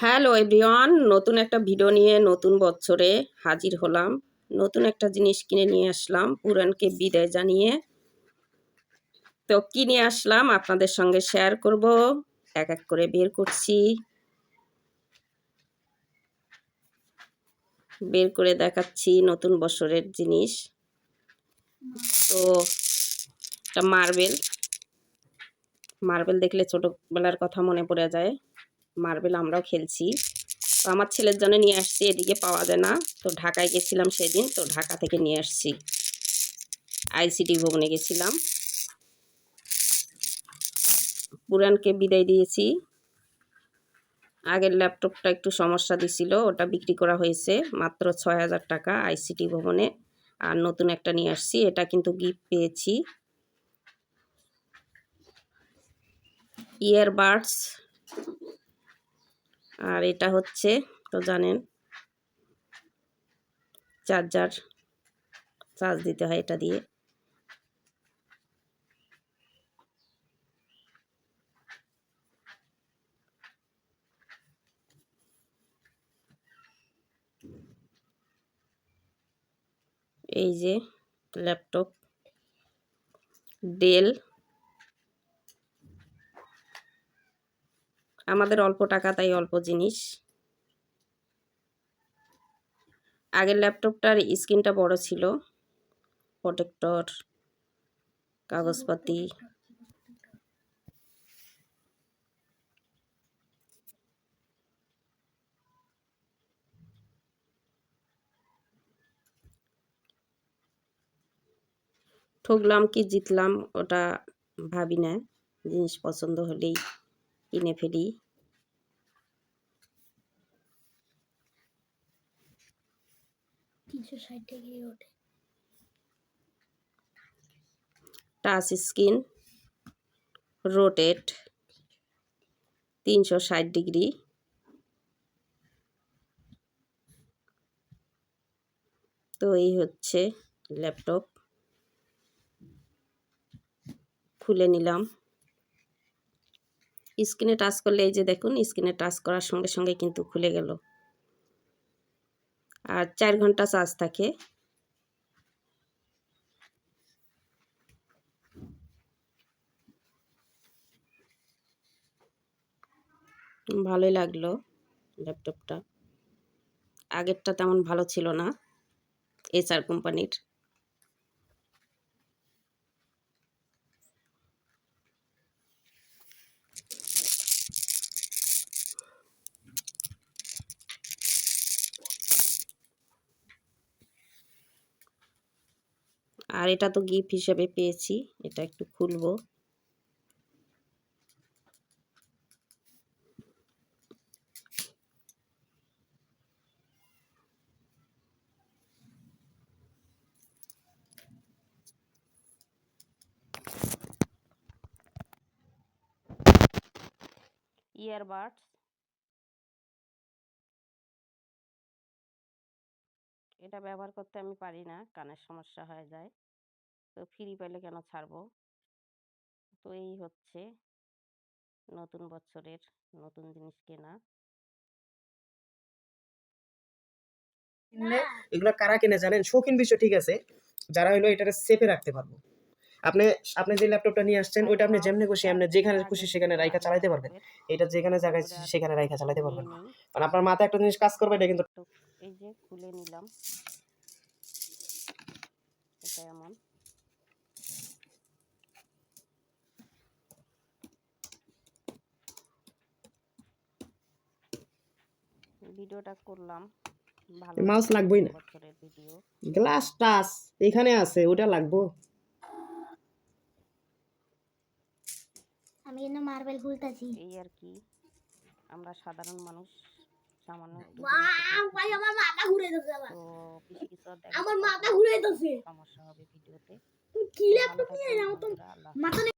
Hello everyone, নতুন একটা video নিয়ে নতুন বছরে হাজির হলাম। নতুন একটা জিনিস কিনে নিয়ে আসলাম পুরানকে বিদায় জানিয়ে। তো কিনে আসলাম আপনাদের সঙ্গে শেয়ার করব, এক এক করে বের করছি, বের করে দেখাচ্ছি নতুন বছরের জিনিস। তো একটা মার্বেল দেখলে ছোটবেলার কথা মনে পড়ে যায়। মার্বেল আমরাও খেলছি। তো আমার ছেলের জন্য নিয়ে আসছি, এদিকে পাওয়া যায় না। তো ঢাকায় গেছিলাম সেদিন, তো ঢাকা থেকে নিয়ে আসছি। আইসিটি ভবনে গেছিলাম, পুরানকে বিদায় দিয়েছি। আগের ল্যাপটপটা একটু সমস্যা দিছিল, ওটা বিক্রি করা হয়েছে মাত্র ৬,০০০ টাকা আইসিটি ভবনে। আর নতুন একটা নিয়ে আসছি, এটা কিন্তু গিফট পেয়েছি। ইয়ারবাডস, আর এটা হচ্ছে তো জানেন চার্জ দিতে হয় এটা দিয়ে। এই যে ল্যাপটপ ডেল। আমাদের অল্প টাকা, তাই অল্প জিনিস। আগের ল্যাপটপটার স্ক্রিনটা বড় ছিল, প্রোটেক্টর, কাগজপাতি। ঠকলাম কি জিতলাম ওটা ভাবি না, জিনিস পছন্দ হলেই কিনে ফেলি। Touch screen, rotate ৩৬০ degree. তো এই হচ্ছে ল্যাপটপ, খুলে নিলাম। স্ক্রিনে টাচ করলে এই যে দেখুন, স্ক্রিনে টাচ করার সঙ্গে সঙ্গে কিন্তু খুলে গেল। আর ৪ ঘন্টা চার্জ থাকে। ভালোই লাগলো ল্যাপটপটা। আগেরটা তেমন ভালো ছিল না, এসআর কোম্পানির। আর এটা তো গিফট হিসেবে পেয়েছি, এটা একটু খুলবো। ইয়ারবাডস, এটা ব্যবহার করতে আমি পারি না, কানের সমস্যা হয়ে যায়। তো ফ্রি পেলে কেন ছাড়বো। তো এই হচ্ছে নতুন বছরের নতুন জিনিস কেনা। এগুলো কারা কিনে জানেন? শৌখিন বিষয় ঠিক আছে, যারা হলো এটা সেফে রাখতে পারবো। আপনি আপনি যে ল্যাপটপটা নিয়ে আসছেন ওইটা আপনি যেমনি খুশি আপনি যেখানে খুশি সেখানে রাইখা চালাতে পারবেন। এটা যেখানে জায়গায় সেখানে রাইখা চালাতে পারবেন না। কারণ আপনার মাথায় একটা জিনিস কাজ করবে, এটা কিন্তু এই যে খুলে নিলাম, এটা এমন। ভিডিওটা করলাম, ভালো মাউস লাগবেই না, বছরের ভিডিও। গ্লাস টাচ এখানে আছে, ওটা লাগবো। আমি কিন্তু মার্বেল খুলতেছি। এই আর কি, আমরা সাধারণ মানুষ সামান্য একটু ভাই আমার মাথা ঘুরে যাচ্ছে, তো বেশি কিছু আমার মাথা ঘুরে যাচ্ছে, সমস্যা হবে ভিডিওতে। কি ল্যাপটপ নিয়ে আমার তো মাথা